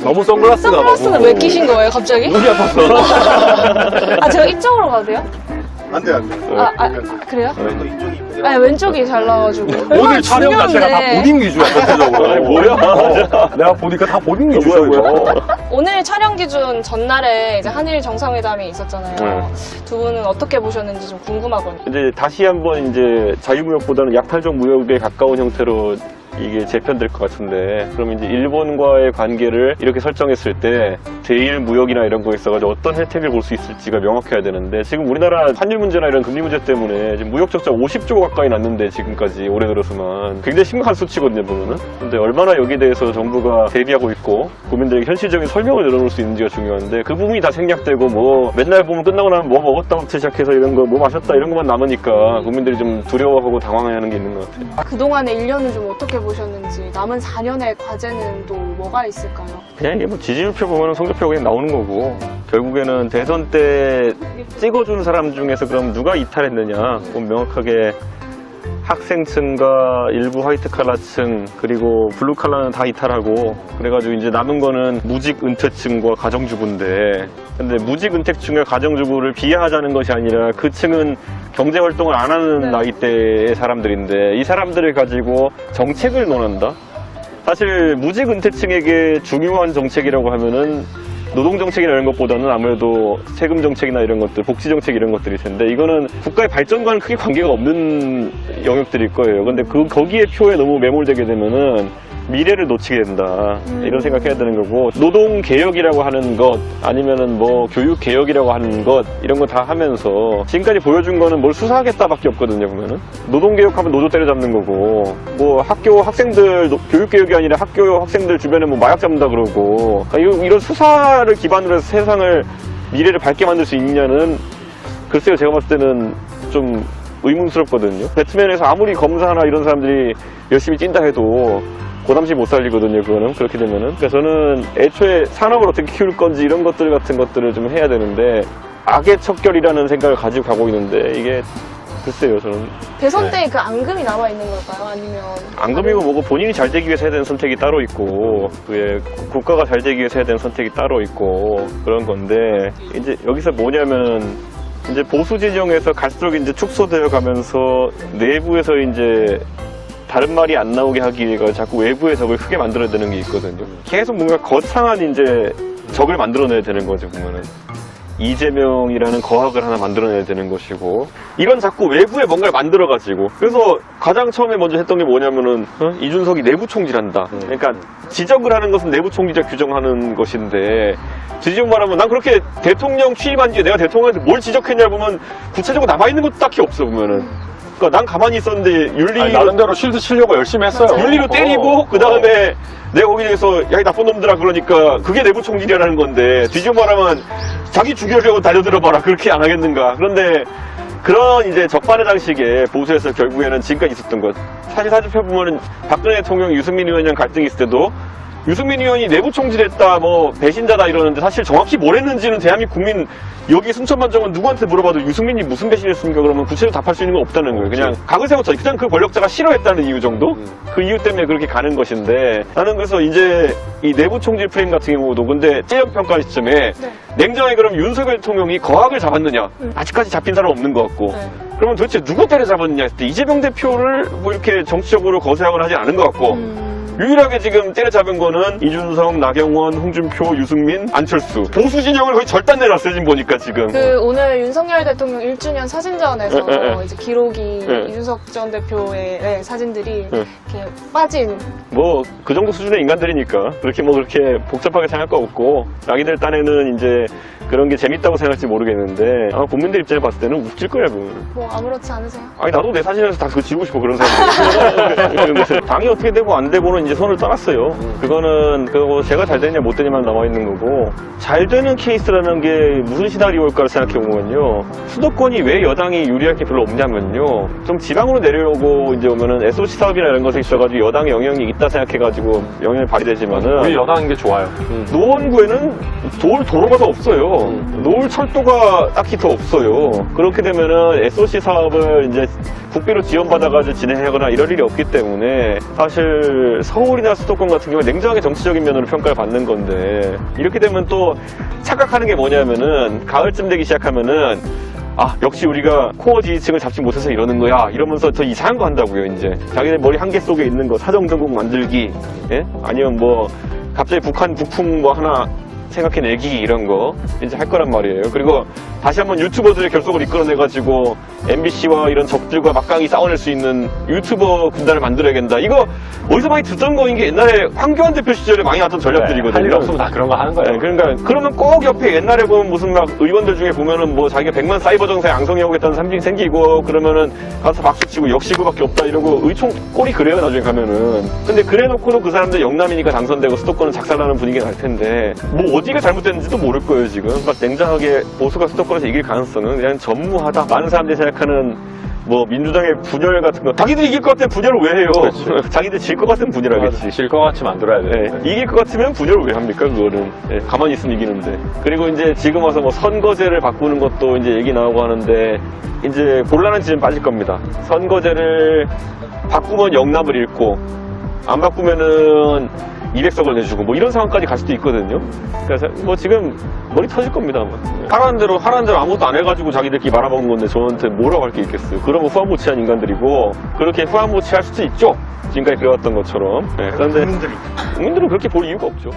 너무 선글라스가 선글라스는 너무 왜 끼신 거예요, 갑자기? 눈이 아파서. 아, 제가 이쪽으로 가도 돼요? 안 돼, 안 돼. 그래요? 또 이쪽이 이쁘게. 아니, 왼쪽이 잘 나와가지고. 오늘 촬영 자체가 다 중요한데. 본인 위주야, 전체적으로. 아니, 뭐야? 내가 보니까 다 본인 위주야, 이거. 오늘 촬영 기준 전날에 이제 한일 정상회담이 있었잖아요. 두 분은 어떻게 보셨는지 좀 궁금하거든요. 이제 다시 한번 이제 자유무역보다는 약탈적 무역에 가까운 형태로 이게 재편될 것 같은데, 그럼 이제 일본과의 관계를 이렇게 설정했을 때 대일 무역이나 이런 거에 있어가지고 어떤 혜택을 볼 수 있을지가 명확해야 되는데, 지금 우리나라 환율 문제나 이런 금리 문제 때문에 지금 무역 적자 50조 가까이 났는데, 지금까지 올해 들어서만 굉장히 심각한 수치거든요, 보면은. 근데 얼마나 여기에 대해서 정부가 대비하고 있고 국민들에게 현실적인 설명을 내려놓을 수 있는지가 중요한데, 그 부분이 다 생략되고 뭐 맨날 보면 끝나고 나면 뭐 먹었다부터 시작해서 이런 거 뭐 마셨다 이런 것만 남으니까 국민들이 좀 두려워하고 당황해하는 게 있는 것 같아요. 그동안의 1년은 좀 어떻게 보셨는지, 남은 4년의 과제는 또 뭐가 있을까요? 그냥 이게 뭐 지지율표 보면 성적표가 그냥 나오는 거고, 결국에는 대선 때 찍어준 사람 중에서 그럼 누가 이탈했느냐, 그건 명확하게 학생층과 일부 화이트 칼라층 그리고 블루 칼라는 다 이탈하고, 그래가지고 이제 남은 거는 무직 은퇴층과 가정주부인데, 근데 무직 은퇴층과 가정주부를 비하하자는 것이 아니라 그 층은 경제 활동을 안 하는 네. 나이대의 사람들인데, 이 사람들을 가지고 정책을 논한다? 사실 무직 은퇴층에게 중요한 정책이라고 하면은 노동정책이나 이런 것보다는 아무래도 세금 정책이나 이런 것들, 복지 정책 이런 것들일 텐데, 이거는 국가의 발전과는 크게 관계가 없는 영역들일 거예요. 근데 거기에 표에 너무 매몰되게 되면은 미래를 놓치게 된다, 이런 생각해야 되는 거고, 노동개혁이라고 하는 것 아니면은 뭐 교육개혁이라고 하는 것 이런 거 다 하면서 지금까지 보여준 거는 뭘 수사하겠다밖에 없거든요. 보면은 노동개혁하면 노조 때려잡는 거고, 뭐 학교 학생들 교육개혁이 아니라 학교 학생들 주변에 뭐 마약 잡는다 그러고, 그러니까 이런 수사를 기반으로 해서 세상을 미래를 밝게 만들 수 있느냐는 글쎄요, 제가 봤을 때는 좀 의문스럽거든요. 배트맨에서 아무리 검사나 이런 사람들이 열심히 뛴다 해도 고담시 못 살리거든요, 그거는. 그렇게 되면은. 그래서 저는 애초에 산업을 어떻게 키울 건지 이런 것들 같은 것들을 좀 해야 되는데, 악의 척결이라는 생각을 가지고 가고 있는데, 이게 글쎄요, 저는. 대선 때 그 앙금이 남아있는 걸까요? 아니면. 앙금이고 뭐고 본인이 잘 되기 위해서 해야 되는 선택이 따로 있고, 그게 국가가 잘 되기 위해서 해야 되는 선택이 따로 있고, 그런 건데, 이제 여기서 뭐냐면, 이제 보수 진영에서 갈수록 이제 축소되어 가면서 내부에서 이제 다른 말이 안 나오게 하기 위해서 자꾸 외부의 적을 크게 만들어야 되는 게 있거든요. 계속 뭔가 거창한 이제 적을 만들어내야 되는 거죠, 보면은. 이재명이라는 거학을 하나 만들어내야 되는 것이고, 이건 자꾸 외부에 뭔가를 만들어가지고, 그래서 가장 처음에 먼저 했던 게 뭐냐면은, 이준석이 내부 총질한다. 그러니까 지적을 하는 것은 내부 총질적 규정하는 것인데, 지적 말하면 난 그렇게 대통령 취임한 뒤에 내가 대통령한테 뭘 지적했냐 보면 구체적으로 남아있는 것도 딱히 없어, 보면은. 그러니까 난 가만히 있었는데 윤리 나름대로 쉴드 치려고 열심히 했어요. 윤리로 때리고 그 다음에 내가 거기에서 야, 이 나쁜 놈들아 그러니까 그게 내부 총질이라는 건데, 뒤집어 말하면 자기 죽여주려고 달려들어봐라, 그렇게 안 하겠는가. 그런데 그런 이제 적반의 장식에 보수에서 결국에는 지금까지 있었던 것, 사실 살펴보면 박근혜 대통령 유승민 의원이랑 갈등이 있을 때도 유승민 의원이 내부 총질했다, 뭐 배신자다 이러는데, 사실 정확히 뭘 했는지는 대한민국 국민 여기 순천만정은 누구한테 물어봐도 유승민이 무슨 배신했습니까 그러면 구체적으로 답할 수 있는 건 없다는 거예요. 그냥 각을 세웠죠. 그냥 그 권력자가 싫어했다는 이유 정도? 그 이유 때문에 그렇게 가는 것인데, 나는 그래서 이제 이 내부 총질 프레임 같은 경우도 근데 찔려평가 시점에 냉정하게 그럼 윤석열 대통령이 거학을 잡았느냐? 아직까지 잡힌 사람 없는 것 같고, 그러면 도대체 누구 때려잡았느냐 했을 때 이재명 대표를 뭐 이렇게 정치적으로 거세하거나 하진 않은 것 같고, 유일하게 지금 때려잡은 거는 이준석, 나경원, 홍준표, 유승민, 안철수. 보수 진영을 거의 절단 내놨어요, 지금 보니까 지금. 그 오늘 윤석열 대통령 1주년 사진전에서 이제 기록이 이준석 전 대표의 사진들이 이렇게 빠진. 뭐 그 정도 수준의 인간들이니까 그렇게 뭐 그렇게 복잡하게 생각할 거 없고, 자기들 딴에는 이제 그런 게 재밌다고 생각할지 모르겠는데, 아마 국민들 입장에 봤을 때는 웃길 거야, 그건. 뭐 아무렇지 않으세요? 아니 나도 내 사진에서 다 그거 지우고 싶어, 그런 사람들. 당이 어떻게 되고 안 되고는 이제 손을 떠났어요. 그거는 그거 제가 잘 되냐 못 되냐만 남아 있는 거고, 잘 되는 케이스라는 게 무슨 시나리오일까를 생각해 보면요, 수도권이 왜 여당이 유리할 게 별로 없냐면요, 좀 지방으로 내려오고 이제 오면은 SOC 사업이나 이런 것에 있어가지고 여당의 영향이 있다 생각해가지고 영향이 발휘되지만은, 우리 여당인 게 좋아요. 노원구에는 도로가 더 없어요. 노을 철도가 딱히 더 없어요. 그렇게 되면은 SOC 사업을 이제 국비로 지원받아가지고 진행하거나 이럴 일이 없기 때문에, 사실 서울이나 수도권 같은 경우는 냉정하게 정치적인 면으로 평가를 받는 건데 이렇게 되면 또 착각하는 게 뭐냐면은 가을쯤 되기 시작하면은 아 역시 우리가 코어 지지층을 잡지 못해서 이러는 거야 이러면서 더 이상한 거 한다고요. 이제 자기네 머리 한개 속에 있는 거 사정정국 만들기 예? 아니면 뭐 갑자기 북한 북풍 뭐 하나 생각해내기 이런 거 이제 할 거란 말이에요. 그리고 다시 한번 유튜버들의 결속을 이끌어내가지고 MBC와 이런 적들과 막강히 싸워낼 수 있는 유튜버 군단을 만들어야겠다. 이거 어디서 많이 듣던 거인 게 옛날에 황교안 대표 시절에 많이 나왔던 전략들이거든요. 할 일 없으면 다 그런 거 하는 거예요. 네, 그러니까 그러면 꼭 옆에 옛날에 보면 무슨 막 의원들 중에 보면은 뭐 자기가 100만 사이버 정사에 앙성해오겠다는 사람이 생기고 그러면은 가서 박수치고 역시구밖에 없다 이러고 의총 꼴이 그래요 나중에 가면은. 근데 그래놓고도 그 사람들 영남이니까 당선되고 수도권은 작살나는 분위기가 날 텐데 뭐 어디가 잘못됐는지도 모를 거예요 지금. 막 냉정하게 보수가 수도권에서 이길 가능성은 그냥 전무하다. 많은 사람들이 생각하는 뭐 민주당의 분열 같은 거 자기들 이길 것 같으면 분열을 왜 해요? 자기들 질 것 같으면 분열하겠지. 질 것 같이 만들어야 돼. 네, 이길 것 같으면 분열을 왜 합니까 그거는. 네, 가만히 있으면 이기는데. 그리고 이제 지금 와서 뭐 선거제를 바꾸는 것도 이제 얘기 나오고 하는데 이제 곤란한 지점 빠질 겁니다. 선거제를 바꾸면 영남을 잃고 안 바꾸면은 200석을 내주고 뭐 이런 상황까지 갈 수도 있거든요. 그래서 뭐 지금 머리 터질 겁니다 아마. 하라는 대로 아무것도 안 해가지고 자기들끼리 말아먹는 건데 저한테 뭐라고 할 게 있겠어요. 그러면 후한무치한 인간들이고 그렇게 후한무치할 수도 있죠. 지금까지 그래왔던 것처럼. 네, 그런데 국민들은 그렇게 볼 이유가 없죠.